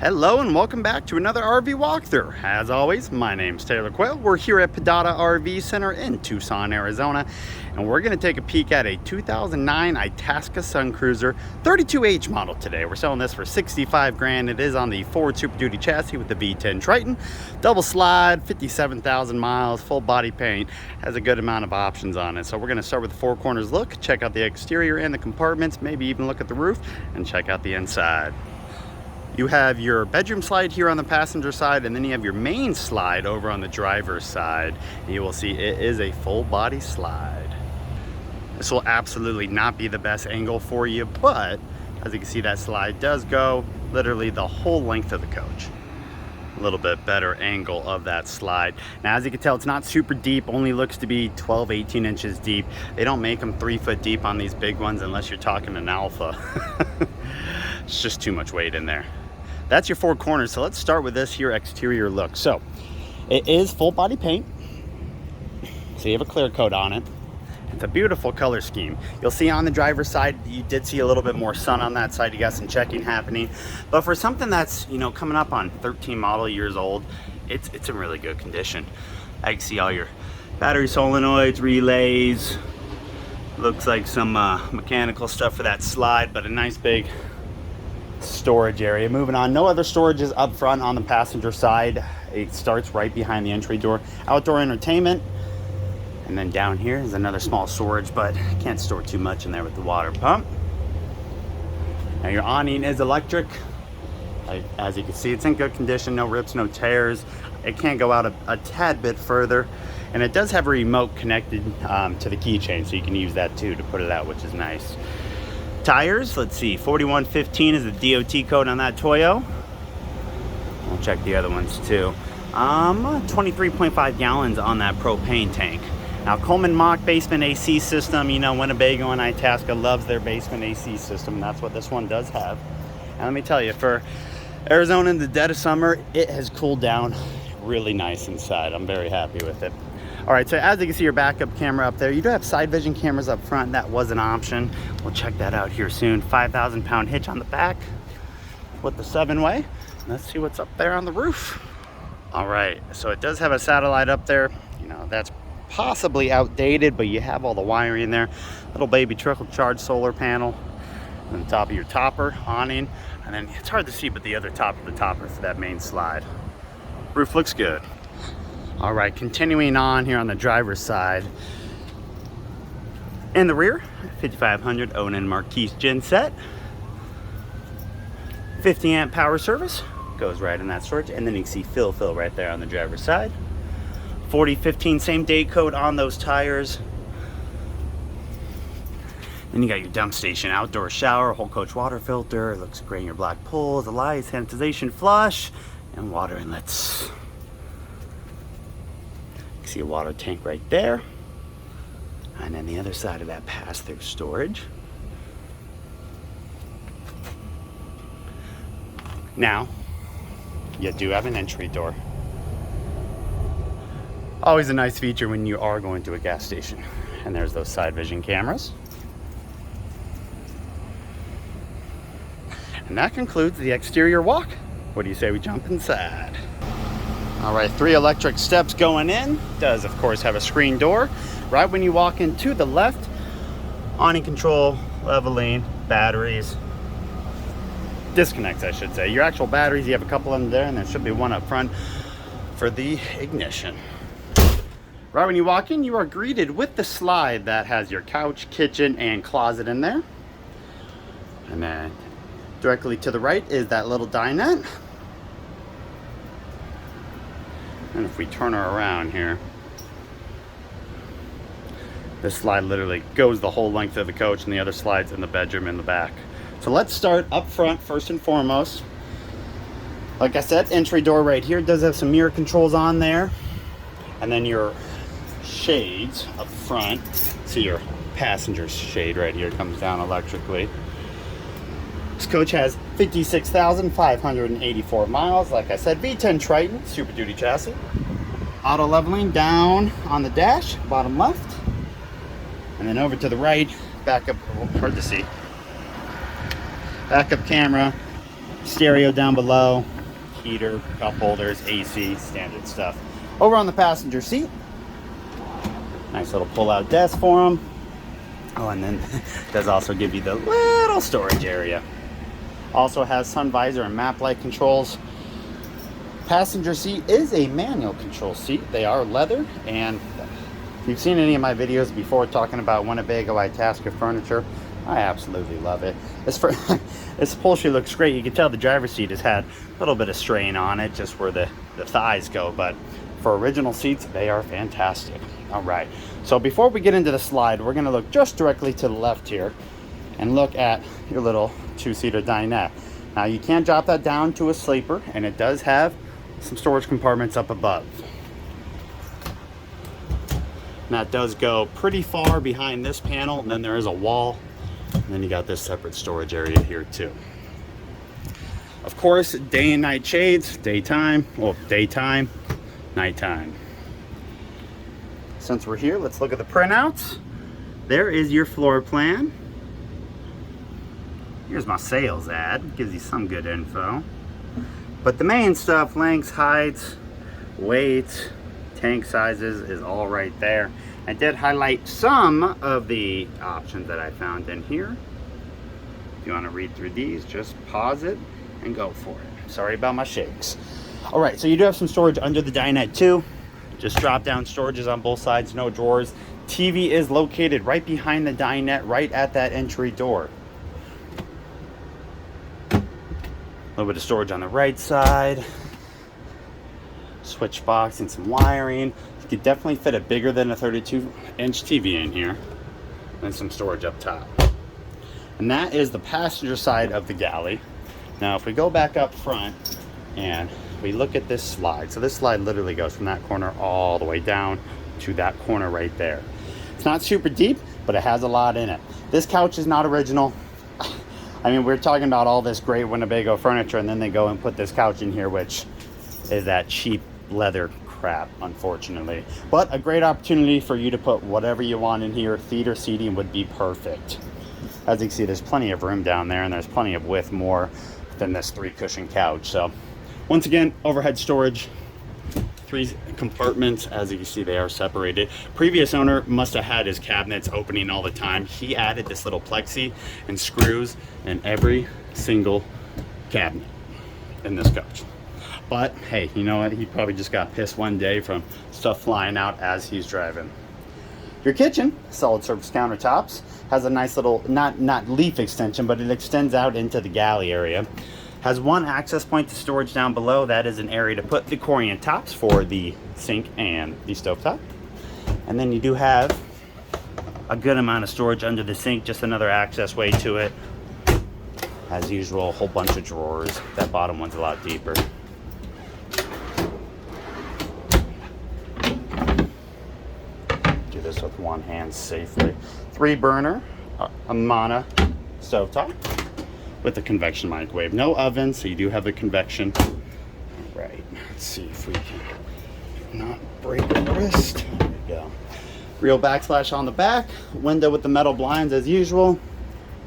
Hello and welcome back to another RV walkthrough. As always, my name's Taylor Quayle. We're here at Padada RV Center in Tucson, Arizona, and we're going to take a peek at a 2009 Itasca Suncruiser 32H model today. We're selling this for $65 grand. It is on the Ford Super Duty chassis with the V10 Triton, double slide, 57,000 miles, full body paint, has a good amount of options on it. So we're going to start with the four corners look, check out the exterior and the compartments, maybe even look at the roof and check out the inside. You have your bedroom slide here on the passenger side, and then you have your main slide over on the driver's side. You will see it is a full body slide. This will absolutely not be the best angle for you, but as you can see, that slide does go literally the whole length of the coach. A little bit better angle of that slide. Now, as you can tell, it's not super deep, only looks to be 12-18 inches deep. They don't make them 3 foot deep on these big ones unless you're talking an Alpha. It's just too much weight in there. That's your four corners. So let's start with this here exterior look. So it is full body paint. So you have a clear coat on it. It's a beautiful color scheme. You'll see on the driver's side, you did see a little bit more sun on that side. You got some checking happening. But for something that's, you know, coming up on 13 model years old, it's in really good condition. I can see all your battery solenoids, relays. Looks like some mechanical stuff for that slide, but a nice big storage area. Moving on, no other storages up front on the passenger side. It starts right behind the entry door. Outdoor entertainment, and then down here is another small storage, but can't store too much in there with the water pump. Now your awning is electric. As you can see, it's in good condition, no rips, no tears. It can go out a tad bit further, and it does have a remote connected to the keychain, so you can use that too to put it out, which is nice. Tires, let's see, 4115 is the DOT code on that Toyo. We'll check the other ones too. 23.5 gallons on that propane tank. Now, Coleman Mach basement AC system, you know, Winnebago and Itasca loves their basement AC system, and that's what this one does have. And let me tell you, for Arizona in the dead of summer, it has cooled down really nice inside. I'm very happy with it. All right, so as you can see your backup camera up there, you do have side vision cameras up front. That was an option. We'll check that out here soon. 5,000 pound hitch on the back with the 7-way. Let's see what's up there on the roof. All right, so it does have a satellite up there. You know, that's possibly outdated, but you have all the wiring in there. Little baby trickle charge solar panel on the top of your topper, awning, and then it's hard to see, but the other top of the topper for that main slide. Roof looks good. All right, continuing on here on the driver's side. In the rear, 5500 Onan Marquise genset. 50 amp power service, goes right in that storage. And then you can see fill right there on the driver's side. 4015, same day code on those tires. Then you got your dump station, outdoor shower, whole coach water filter. Looks great in your black pools, the lights, sanitization flush, and water inlets. See a water tank right there, and then the other side of that pass-through storage. Now you do have an entry door. Always a nice feature when you are going to a gas station. And there's those side vision cameras. And that concludes the exterior walk. What do you say we jump inside? All right, 3 electric steps going in. Does, of course, have a screen door. Right when you walk in to the left, awning control, leveling, batteries, disconnects, I should say. Your actual batteries, you have a couple of them there, and there should be one up front for the ignition. Right when you walk in, you are greeted with the slide that has your couch, kitchen, and closet in there. And then directly to the right is that little dinette. And if we turn her around here, this slide literally goes the whole length of the coach, and the other slides in the bedroom in the back. So let's start up front first and foremost. Like I said, entry door right here does have some mirror controls on there. And then your shades up front. See your passenger shade right here comes down electrically. This coach has 56,584 miles. Like I said, V10 Triton, Super Duty chassis. Auto leveling down on the dash, bottom left. And then over to the right, backup, hard to see. Backup camera Stereo down below, heater, cup holders, AC, standard stuff. Over on the passenger seat, nice little pull-out desk for them. Oh, and then it does also give you the little storage area. Also has sun visor and map light controls. Passenger seat is a manual control seat. They are leather, and if you've seen any of my videos before talking about Winnebago Itasca furniture, I absolutely love it. This upholstery looks great. You can tell the driver's seat has had a little bit of strain on it, just where the thighs go, but for original seats, they are fantastic. All right, so before we get into the slide, we're gonna look just directly to the left here and look at your little two-seater dinette. Now you can drop that down to a sleeper, and it does have some storage compartments up above. And that does go pretty far behind this panel, and then there is a wall, and then you got this separate storage area here too. Of course, day and night shades, daytime, nighttime. Since we're here, let's look at the printouts. There is your floor plan. Here's my sales ad, gives you some good info. But the main stuff, lengths, heights, weights, tank sizes, is all right there. I did highlight some of the options that I found in here. If you want to read through these, just pause it and go for it. Sorry about my shakes. All right, so you do have some storage under the dinette too. Just drop down storages on both sides, no drawers. TV is located right behind the dinette, right at that entry door. A little bit of storage on the right side. Switch box and some wiring. You could definitely fit a bigger than a 32-inch TV in here. And some storage up top. And that is the passenger side of the galley. Now if we go back up front and we look at this slide. So this slide literally goes from that corner all the way down to that corner right there. It's not super deep, but it has a lot in it. This couch is not original. I mean, we're talking about all this great Winnebago furniture, and then they go and put this couch in here, which is that cheap leather crap, unfortunately. But a great opportunity for you to put whatever you want in here. Theater seating would be perfect. As you can see, there's plenty of room down there, and there's plenty of width more than this 3-cushion couch. So once again, overhead storage, 3 compartments. As you can see, they are separated. Previous owner must have had his cabinets opening all the time. He added this little plexi and screws in every single cabinet in this coach. But hey, you know what? He probably just got pissed one day from stuff flying out as he's driving. Your kitchen, solid surface countertops, has a nice little, not leaf extension, but it extends out into the galley area. Has one access point to storage down below. That is an area to put the Corian tops for the sink and the stovetop. And then you do have a good amount of storage under the sink, just another access way to it. As usual, a whole bunch of drawers. That bottom one's a lot deeper. Do this with one hand safely. 3-burner Amana stovetop with a convection microwave. No oven, so you do have the convection. All right, let's see if we can not break the wrist. There we go. Real backsplash on the back. Window with the metal blinds as usual.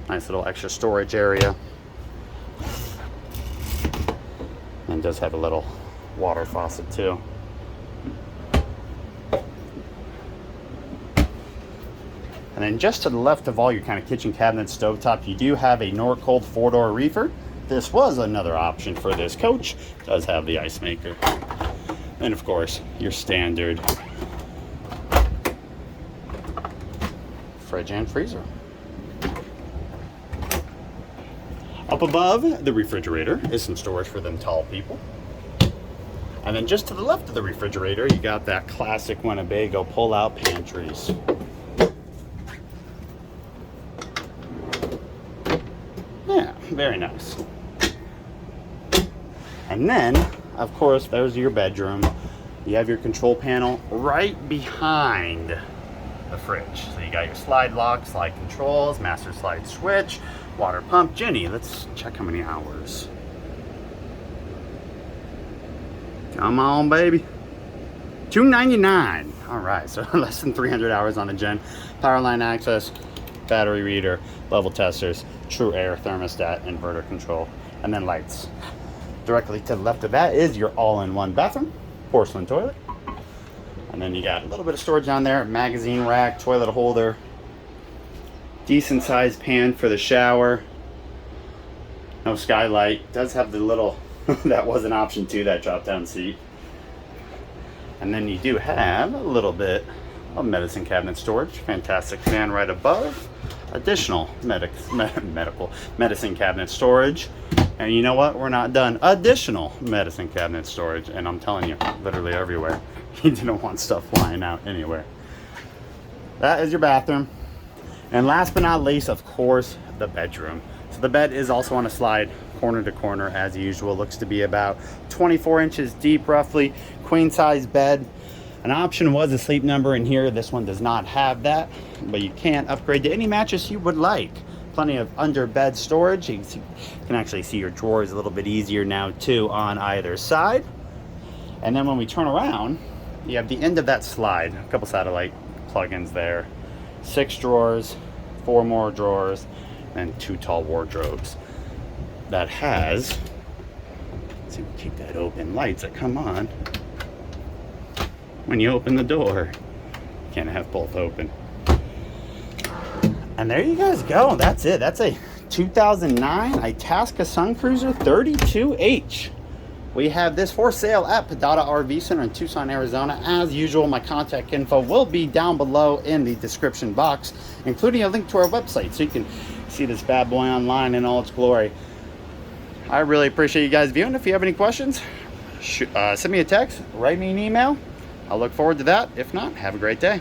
Nice little extra storage area. And it does have a little water faucet too. And then just to the left of all your kind of kitchen cabinet stovetop, you do have a Norcold 4-door reefer. This was another option for this coach. It does have the ice maker. And of course, your standard fridge and freezer. Up above the refrigerator is some storage for them tall people. And then just to the left of the refrigerator, you got that classic Winnebago pull-out pantries. Yeah, very nice. And then, of course, there's your bedroom. You have your control panel right behind the fridge. So you got your slide lock, slide controls, master slide switch, water pump. Jenny, let's check how many hours. Come on, baby. 299. All right, so less than 300 hours on the Gen. Power line access, battery reader, level testers, true air thermostat, inverter control. and then lights. Directly to the left of that is your all-in-one bathroom, porcelain toilet. And then you got a little bit of storage down there, magazine rack, toilet holder, decent sized pan for the shower. No skylight. Does have the little, that was an option too, that drop down seat. And then you do have a little bit of medicine cabinet storage. Fantastic fan right above. Additional medicine cabinet storage. And you know what? We're not done. Additional medicine cabinet storage. And I'm telling you, literally everywhere. You didn't want stuff flying out anywhere. That is your bathroom. And last but not least, of course, the bedroom. So the bed is also on a slide, corner to corner as usual. Looks to be about 24 inches deep roughly. Queen size bed. An option was a sleep number in here. This one does not have that, but you can upgrade to any mattress you would like. Plenty of under bed storage. You can actually see your drawers a little bit easier now too on either side. And then when we turn around, you have the end of that slide, a couple satellite plugins there, 6 drawers, 4 more drawers, and 2 tall wardrobes. That has, let's see, keep that open, lights that come on when you open the door. Can't have both open. And there you guys go. That's it. That's a 2009 Itasca Suncruiser 32H. We have this for sale at Padada RV Center in Tucson, Arizona. As usual, my contact info will be down below in the description box, including a link to our website so you can see this bad boy online in all its glory. I really appreciate you guys viewing. If you have any questions, send me a text, write me an email. I'll look forward to that. If not, have a great day.